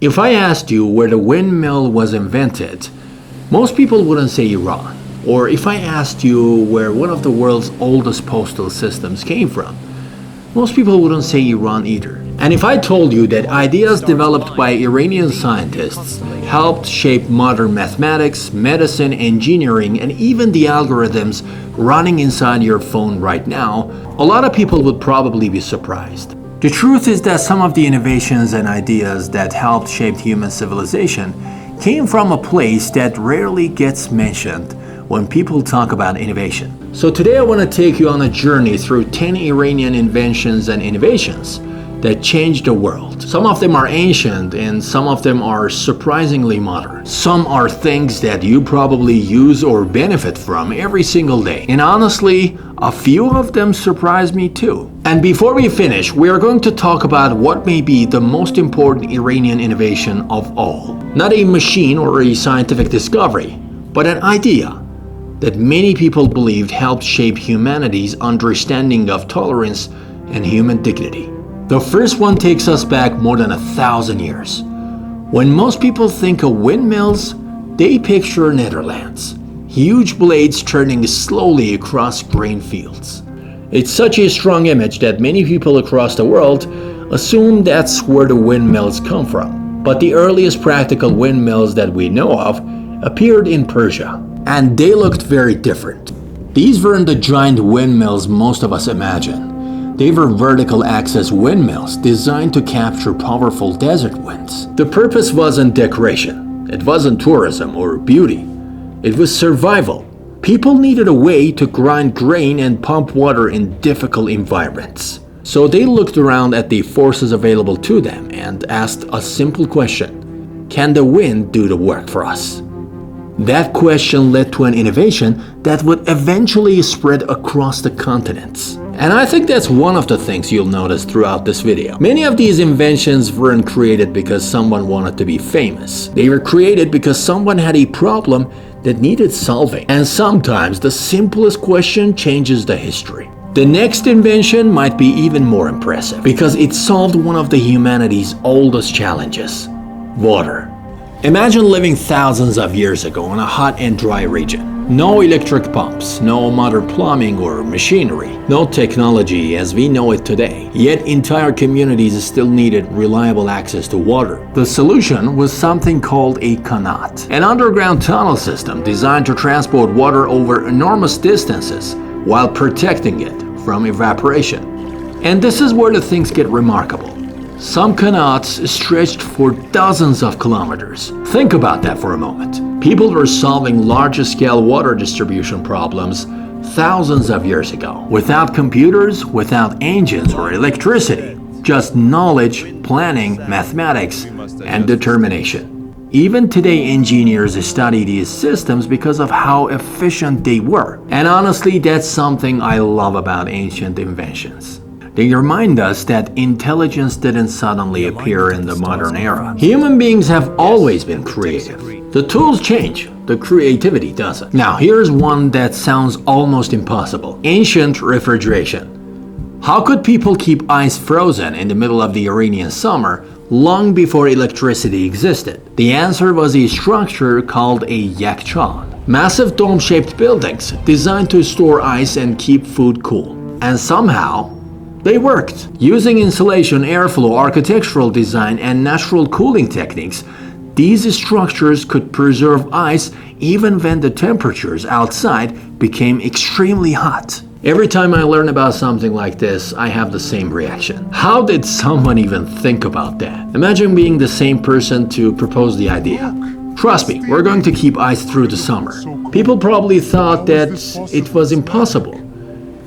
If I asked you where the windmill was invented, most people wouldn't say Iran. Or if I asked you where one of the world's oldest postal systems came from, most people wouldn't say Iran either. And if I told you that ideas developed by Iranian scientists helped shape modern mathematics, medicine, engineering, and even the algorithms running inside your phone right now, a lot of people would probably be surprised. The truth is that some of the innovations and ideas that helped shape human civilization came from a place that rarely gets mentioned when people talk about innovation. So today I want to take you on a journey through 10 Iranian inventions and innovations that changed the world. Some of them are ancient and some of them are surprisingly modern. Some are things that you probably use or benefit from every single day. And honestly, a few of them surprise me too. And before we finish, we are going to talk about what may be the most important Iranian innovation of all. Not a machine or a scientific discovery, but an idea that many people believed helped shape humanity's understanding of tolerance and human dignity. The first one takes us back more than 1,000 years. When most people think of windmills, they picture Netherlands. Huge blades turning slowly across grain fields. It's such a strong image that many people across the world assume that's where the windmills come from. But the earliest practical windmills that we know of appeared in Persia, and they looked very different. These weren't the giant windmills most of us imagine. They were vertical axis windmills designed to capture powerful desert winds. The purpose wasn't decoration, it wasn't tourism or beauty, it was survival. People needed a way to grind grain and pump water in difficult environments. So they looked around at the forces available to them and asked a simple question: can the wind do the work for us? That question led to an innovation that would eventually spread across the continents. And I think that's one of the things you'll notice throughout this video. Many of these inventions weren't created because someone wanted to be famous. They were created because someone had a problem that needed solving. And sometimes the simplest question changes the history. The next invention might be even more impressive because it solved one of the humanity's oldest challenges: water. Imagine living thousands of years ago in a hot and dry region. No electric pumps, no modern plumbing or machinery, no technology as we know it today. Yet entire communities still needed reliable access to water. The solution was something called a Qanat, an underground tunnel system designed to transport water over enormous distances while protecting it from evaporation. And this is where the things get remarkable. Some Qanats stretched for dozens of kilometers. Think about that for a moment. People were solving large-scale water distribution problems thousands of years ago, without computers, without engines or electricity, just knowledge, planning, mathematics, and determination. Even today, engineers study these systems because of how efficient they were. And honestly, that's something I love about ancient inventions. They remind us that intelligence didn't suddenly appear in the modern era. Human beings have always been creative. The tools change, the creativity doesn't. Now here's one that sounds almost impossible: ancient refrigeration. How could people keep ice frozen in the middle of the Iranian summer long before electricity existed? The answer was a structure called a Yakhchal. Massive dome-shaped buildings designed to store ice and keep food cool. And somehow, they worked. Using insulation, airflow, architectural design, and natural cooling techniques, these structures could preserve ice even when the temperatures outside became extremely hot. Every time I learn about something like this, I have the same reaction. How did someone even think about that? Imagine being the same person to propose the idea. Trust me, we're going to keep ice through the summer. People probably thought that it was impossible.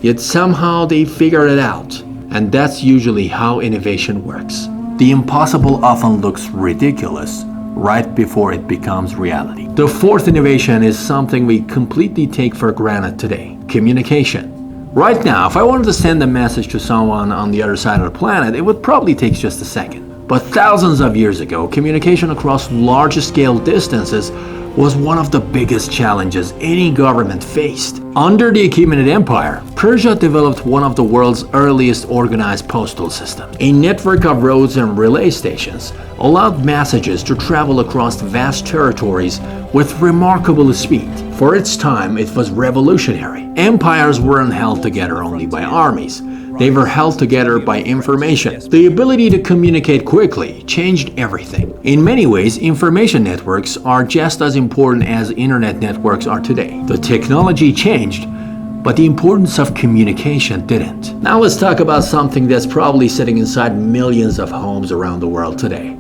Yet somehow they figured it out. And that's usually how innovation works. The impossible often looks ridiculous right before it becomes reality. The fourth innovation is something we completely take for granted today: communication. Right now, if I wanted to send a message to someone on the other side of the planet, it would probably take just a second. But thousands of years ago, communication across large-scale distances was one of the biggest challenges any government faced. Under the Achaemenid Empire, Persia developed one of the world's earliest organized postal systems. A network of roads and relay stations allowed messages to travel across vast territories with remarkable speed. For its time, it was revolutionary. Empires weren't held together only by armies. They were held together by information. The ability to communicate quickly changed everything. In many ways, information networks are just as important as internet networks are today. The technology changed, but the importance of communication didn't. Now let's talk about something that's probably sitting inside millions of homes around the world today.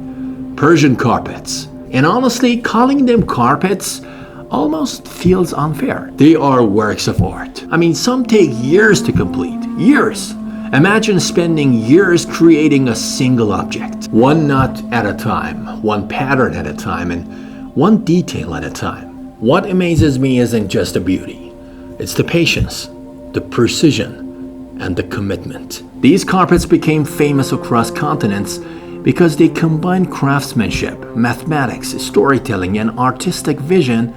Persian carpets. And honestly, calling them carpets almost feels unfair. They are works of art. I mean, some take years to complete. Years. Imagine spending years creating a single object, one knot at a time, one pattern at a time, and one detail at a time. What amazes me isn't just the beauty, it's the patience, the precision, and the commitment. These carpets became famous across continents because they combined craftsmanship, mathematics, storytelling, and artistic vision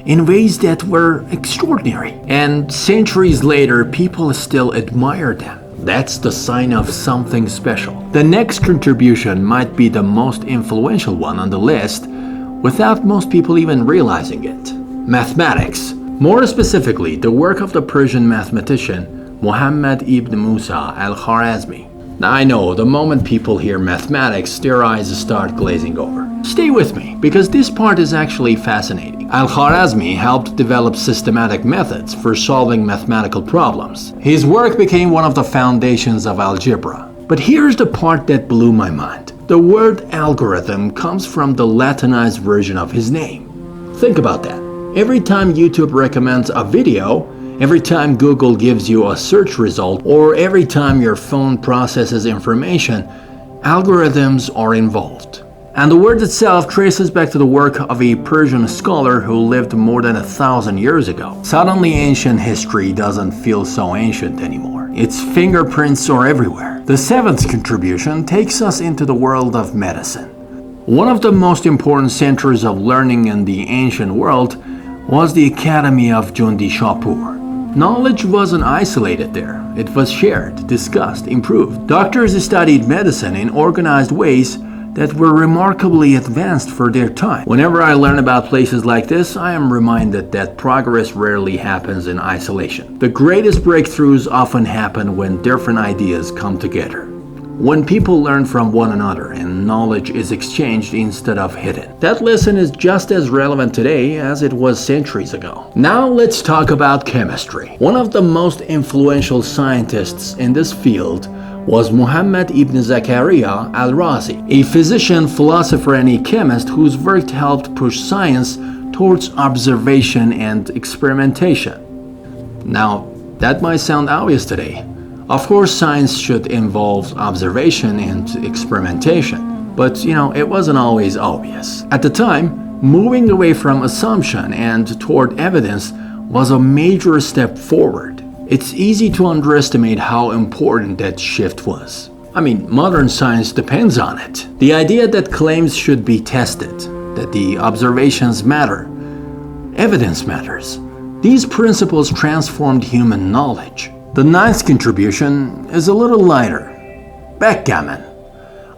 in ways that were extraordinary. And centuries later, people still admire them. That's the sign of something special. The next contribution might be the most influential one on the list without most people even realizing it. Mathematics. More specifically, the work of the Persian mathematician Muhammad ibn Musa Al-Khwarizmi. Now I know, the moment people hear mathematics, their eyes start glazing over. Stay with me, because this part is actually fascinating. Al-Khwarizmi helped develop systematic methods for solving mathematical problems. His work became one of the foundations of algebra. But here's the part that blew my mind. The word algorithm comes from the Latinized version of his name. Think about that. Every time YouTube recommends a video, every time Google gives you a search result, or every time your phone processes information, algorithms are involved. And the word itself traces back to the work of a Persian scholar who lived more than 1,000 years ago. Suddenly, ancient history doesn't feel so ancient anymore. Its fingerprints are everywhere. The seventh contribution takes us into the world of medicine. One of the most important centers of learning in the ancient world was the Academy of Jundi Shapur. Knowledge wasn't isolated there. It was shared, discussed, improved. Doctors studied medicine in organized ways that were remarkably advanced for their time. Whenever I learn about places like this, I am reminded that progress rarely happens in isolation. The greatest breakthroughs often happen when different ideas come together. When people learn from one another and knowledge is exchanged instead of hidden. That lesson is just as relevant today as it was centuries ago. Now let's talk about chemistry. One of the most influential scientists in this field was Muhammad ibn Zakaria Al-Razi, a physician, philosopher, and a chemist whose work helped push science towards observation and experimentation. Now, that might sound obvious today. Of course, science should involve observation and experimentation, but it wasn't always obvious. At the time, moving away from assumption and toward evidence was a major step forward. It's easy to underestimate how important that shift was. I mean, modern science depends on it. The idea that claims should be tested, that the observations matter, evidence matters. These principles transformed human knowledge. The ninth contribution is a little lighter. Backgammon.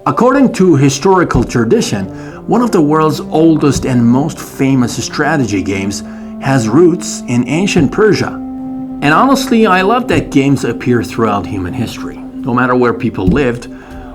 According to historical tradition, one of the world's oldest and most famous strategy games has roots in ancient Persia. And honestly, I love that games appear throughout human history, no matter where people lived,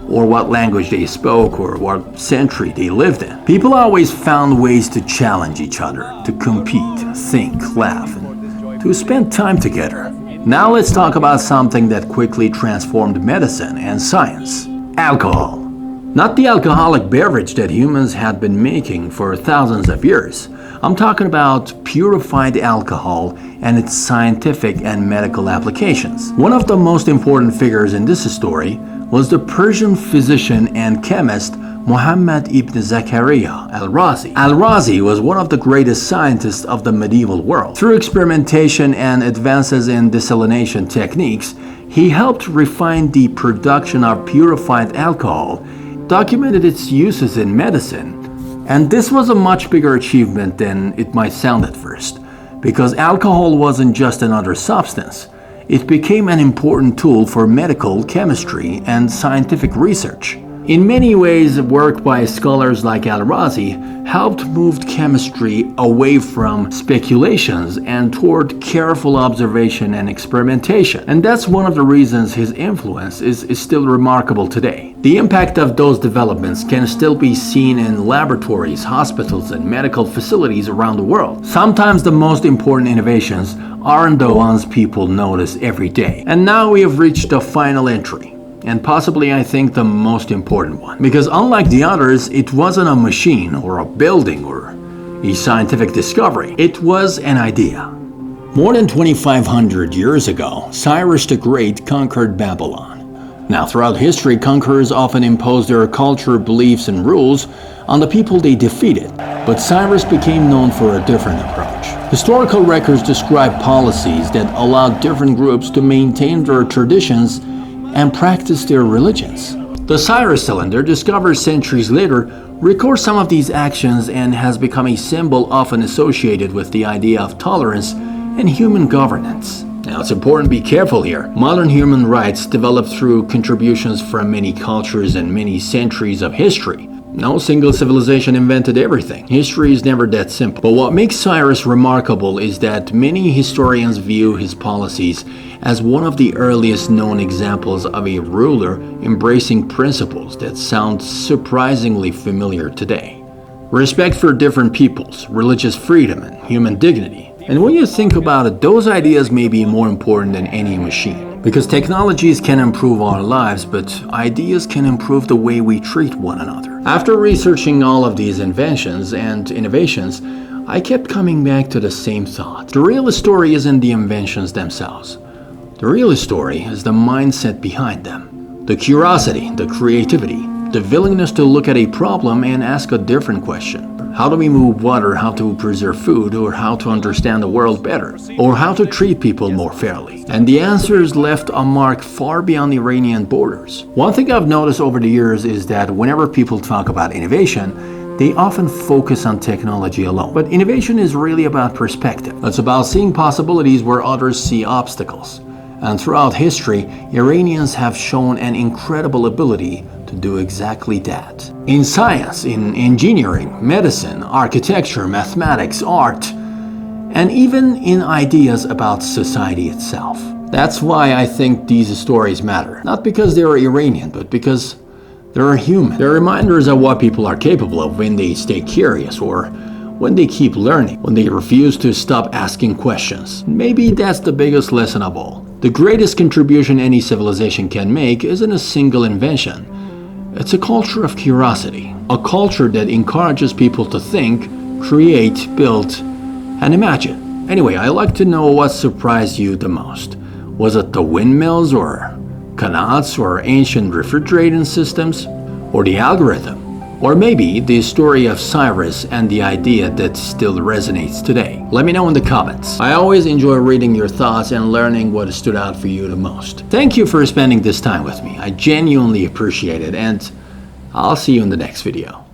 or what language they spoke, or what century they lived in. People always found ways to challenge each other, to compete, think, laugh, and to spend time together. Now let's talk about something that quickly transformed medicine and science. Alcohol. Not the alcoholic beverage that humans had been making for thousands of years. I'm talking about purified alcohol and its scientific and medical applications. One of the most important figures in this story was the Persian physician and chemist Muhammad ibn Zakaria Al-Razi. Al-Razi was one of the greatest scientists of the medieval world. Through experimentation and advances in desalination techniques, he helped refine the production of purified alcohol documented its uses in medicine. And this was a much bigger achievement than it might sound at first, because alcohol wasn't just another substance. It became an important tool for medical, chemistry, and scientific research. In many ways, work by scholars like Al-Razi helped move chemistry away from speculations and toward careful observation and experimentation. And that's one of the reasons his influence is still remarkable today. The impact of those developments can still be seen in laboratories, hospitals, and medical facilities around the world. Sometimes the most important innovations aren't the ones people notice every day. And now we have reached the final entry. And possibly, I think, the most important one. Because unlike the others, it wasn't a machine or a building or a scientific discovery. It was an idea. More than 2,500 years ago, Cyrus the Great conquered Babylon. Now, throughout history, conquerors often imposed their culture, beliefs, and rules on the people they defeated. But Cyrus became known for a different approach. Historical records describe policies that allowed different groups to maintain their traditions and practice their religions. The Cyrus cylinder, discovered centuries later, records some of these actions and has become a symbol often associated with the idea of tolerance and human governance. Now, it's important to be careful here. Modern human rights developed through contributions from many cultures and many centuries of history. No single civilization invented everything. History is never that simple. But what makes Cyrus remarkable is that many historians view his policies as one of the earliest known examples of a ruler embracing principles that sound surprisingly familiar today. Respect for different peoples, religious freedom, and human dignity. And when you think about it, those ideas may be more important than any machine. Because technologies can improve our lives, but ideas can improve the way we treat one another. After researching all of these inventions and innovations, I kept coming back to the same thought. The real story isn't the inventions themselves. The real story is the mindset behind them. The curiosity, the creativity, the willingness to look at a problem and ask a different question. How do we move water, how to preserve food, or how to understand the world better, or how to treat people more fairly? And the answers left a mark far beyond Iranian borders. One thing I've noticed over the years is that whenever people talk about innovation, they often focus on technology alone. But innovation is really about perspective. It's about seeing possibilities where others see obstacles. And throughout history, Iranians have shown an incredible ability to do exactly that. In science, in engineering, medicine, architecture, mathematics, art, and even in ideas about society itself. That's why I think these stories matter. Not because they are Iranian, but because they're human. They're reminders of what people are capable of when they stay curious, or when they keep learning, when they refuse to stop asking questions. Maybe that's the biggest lesson of all. The greatest contribution any civilization can make isn't a single invention. It's a culture of curiosity, a culture that encourages people to think, create, build, and imagine. Anyway, I'd like to know what surprised you the most. Was it the windmills, or Qanats, or ancient refrigeration systems, or the algorithm? Or maybe the story of Cyrus and the idea that still resonates today. Let me know in the comments. I always enjoy reading your thoughts and learning what stood out for you the most. Thank you for spending this time with me. I genuinely appreciate it, and I'll see you in the next video.